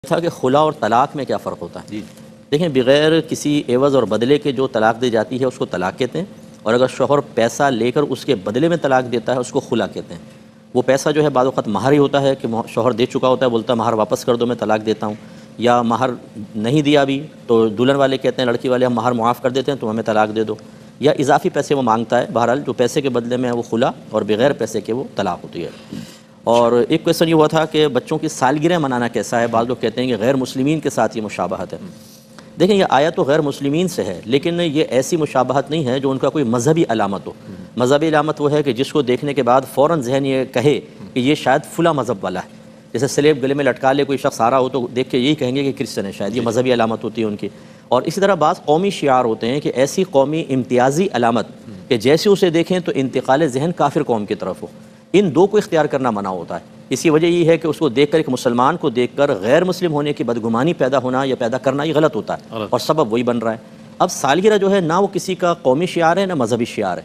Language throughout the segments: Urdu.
تھا کہ خلا اور طلاق میں کیا فرق ہوتا ہے. دیکھیں بغیر کسی عوض اور بدلے کے جو طلاق دی جاتی ہے اس کو طلاق کہتے ہیں، اور اگر شوہر پیسہ لے کر اس کے بدلے میں طلاق دیتا ہے اس کو خلا کہتے ہیں. وہ پیسہ جو ہے بعض وقت مہر ہی ہوتا ہے کہ شوہر دے چکا ہوتا ہے، بولتا ہے مہر واپس کر دو میں طلاق دیتا ہوں، یا مہر نہیں دیا بھی تو دلہن والے کہتے ہیں لڑکی والے ہم مہر معاف کر دیتے ہیں تو ہمیں طلاق دے دو، یا اضافی پیسے وہ مانگتا ہے. بہرحال جو پیسے کے بدلے میں ہے وہ خلا اور بغیر پیسے کے وہ طلاق ہوتی ہے. اور ایک کویسچن یہ ہوا تھا کہ بچوں کی سالگرہ منانا کیسا ہے. بعض لوگ کہتے ہیں کہ غیر مسلمین کے ساتھ یہ مشابہت ہے. دیکھیں یہ آیا تو غیر مسلمین سے ہے، لیکن یہ ایسی مشابہت نہیں ہے جو ان کا کوئی مذہبی علامت ہو. مذہبی علامت وہ ہے کہ جس کو دیکھنے کے بعد فوراً ذہن یہ کہے کہ یہ شاید فلاں مذہب والا ہے. جیسے سلیب گلے میں لٹکا لے کوئی شخص آ رہا ہو تو دیکھ کے یہی کہیں گے کہ کرسچن ہے، شاید یہ مذہبی علامت ہوتی ہے ان کی. اور اسی طرح بعض قومی شعار ہوتے ہیں کہ ایسی قومی امتیازی علامت کہ جیسے اسے دیکھیں تو انتقال ذہن کافر قوم کی طرف ہو. ان دو کو اختیار کرنا منع ہوتا ہے. اس کی وجہ یہ ہے کہ اس کو دیکھ کر ایک مسلمان کو دیکھ کر غیر مسلم ہونے کی بدگمانی پیدا ہونا یا پیدا کرنا یہ غلط ہوتا ہے، اور سبب وہی بن رہا ہے. اب سالگرہ جو ہے نہ وہ کسی کا قومی شعار ہے نہ مذہبی شعار ہے،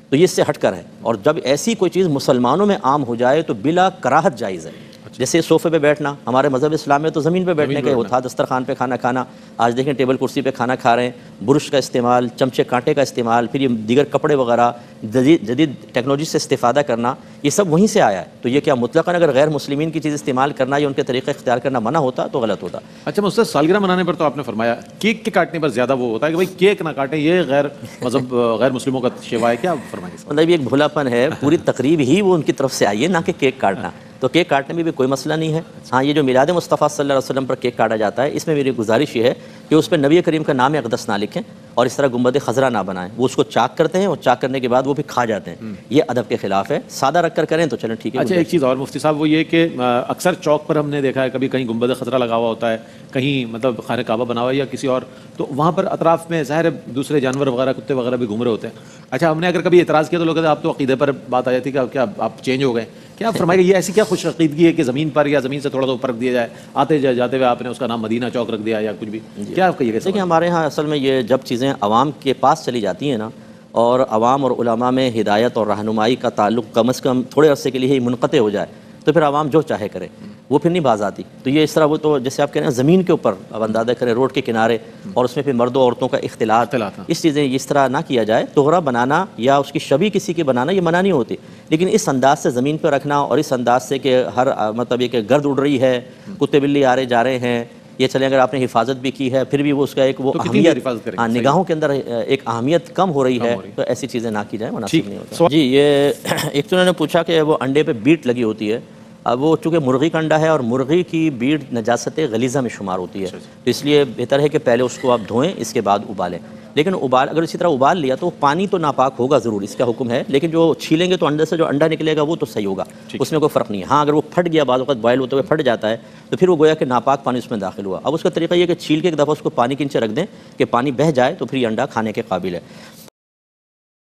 تو یہ اس سے ہٹ کر ہے. اور جب ایسی کوئی چیز مسلمانوں میں عام ہو جائے تو بلا کراہت جائز ہے. جیسے صوفے پہ بیٹھنا، ہمارے مذہب اسلام میں تو زمین پہ بیٹھنے کا وہ تھا، دسترخوان پہ کھانا کھانا. آج دیکھیں ٹیبل کرسی پہ کھانا کھا رہے ہیں، برش کا استعمال، چمچے کانٹے کا استعمال، پھر یہ دیگر کپڑے وغیرہ جدید ٹیکنالوجی سے استفادہ کرنا، یہ سب وہیں سے آیا ہے. تو یہ کیا مطلقاً اگر غیر مسلمین کی چیز استعمال کرنا یا ان کے طریقے اختیار کرنا منع ہوتا تو غلط ہوتا. اچھا مستر، سالگرہ منانے پر تو آپ نے فرمایا کیک کے کاٹنے پر زیادہ وہ ہوتا ہے کہ بھائی کیک نہ کاٹیں، یہ غیر مذہب غیر مسلموں کا شیوا ہے، کیا فرمائیں گے؟ مطلب یہ ایک بھولا پن ہے. پوری تقریب ہی وہ ان کی طرف سے آئی ہے، نہ کہ کیک کاٹنا. تو کیک کاٹنے میں بھی کوئی مسئلہ نہیں ہے. ہاں یہ جو میلاد مصطفیٰ صلی اللہ علیہ وسلم پر کیک کاٹا جاتا ہے، اس میں میری گزارش یہ ہے کہ اس پہ نبی کریم کا نام اقدس نہ لکھیں اور اس طرح گنبد خضرا نہ بنائیں. وہ اس کو چاک کرتے ہیں اور چاک کرنے کے بعد وہ بھی کھا جاتے ہیں. یہ ادب کے خلاف ہے. سادہ رکھ کر کریں تو چلیں ٹھیک ہے. اچھا ایک چیز اور مفتی صاحب، وہ یہ کہ اکثر چوک پر ہم نے دیکھا ہے کبھی کہیں گنبد خضرا لگا ہوا ہوتا ہے، کہیں مطلب خانہ کعبہ بنا ہوا ہے یا کسی اور، تو وہاں پر اطراف میں ظاہر دوسرے جانور وغیرہ کتے وغیرہ بھی گھوم رہے ہوتے ہیں. اچھا ہم نے اگر کبھی اعتراض کیا تو لوگ کہتے ہیں آپ تو عقیدے پر بات آ جاتی کہ کیا آپ چینج ہو گئے. کیا فرمائیے یہ ایسی کیا خوش عقیدگی ہے کہ زمین پر یا زمین سے تھوڑا تو فرق دیا جائے، آتے جاتے ہوئے آپ نے اس کا نام مدینہ چوک رکھ دیا یا کچھ بھی، کیا آپ کہیے؟ دیکھیں ہمارے ہاں اصل میں یہ جب چیزیں عوام کے پاس چلی جاتی ہیں نا، اور عوام اور علماء میں ہدایت اور رہنمائی کا تعلق کم از کم تھوڑے عرصے کے لیے ہی منقطع ہو جائے تو پھر عوام جو چاہے کرے، وہ پھر نہیں باز آتی. تو یہ اس طرح وہ تو جیسے آپ کہہ رہے ہیں زمین کے اوپر اب اندازہ کریں، روڈ کے کنارے، اور اس میں پھر مرد و عورتوں کا اختلاط، اس چیزیں اس طرح نہ کیا جائے. توغرہ بنانا یا اس کی شبیہ کسی کی بنانا یہ منع نہیں ہوتی، لیکن اس انداز سے زمین پہ رکھنا اور اس انداز سے کہ ہر مطلب یہ کہ گرد اڑ رہی ہے، کتے بلی آ رہے جا رہے ہیں، یہ چلیں اگر آپ نے حفاظت بھی کی ہے پھر بھی وہ اس کا ایک وہ اہمیت، نگاہوں کے اندر ایک اہمیت کم ہو رہی ہے، تو ایسی چیزیں نہ کی جائیں، مناسب نہیں ہوتا. جی یہ ایک تو انہوں نے پوچھا کہ وہ انڈے پہ بیٹ لگی ہوتی ہے. اب وہ چونکہ مرغی کا انڈا ہے اور مرغی کی بیٹ نجاست غلیظہ میں شمار ہوتی ہے، تو اس لیے بہتر ہے کہ پہلے اس کو آپ دھوئیں، اس کے بعد ابالیں. لیکن اگر اسی طرح ابال لیا تو پانی تو ناپاک ہوگا ضرور، اس کا حکم ہے، لیکن جو چھیلیں گے تو انڈے سے جو انڈا نکلے گا وہ تو صحیح ہوگا، اس میں کوئی فرق نہیں ہے. ہاں اگر وہ پھٹ گیا، بعض وقت بوائل ہوتے ہوئے پھٹ جاتا ہے تو پھر وہ گویا کہ ناپاک پانی اس میں داخل ہوا. اب اس کا طریقہ یہ کہ چھیل کے ایک دفعہ اس کو پانی کے نیچے رکھ دیں کہ پانی بہہ جائے تو پھر یہ انڈا کھانے کے قابل ہے.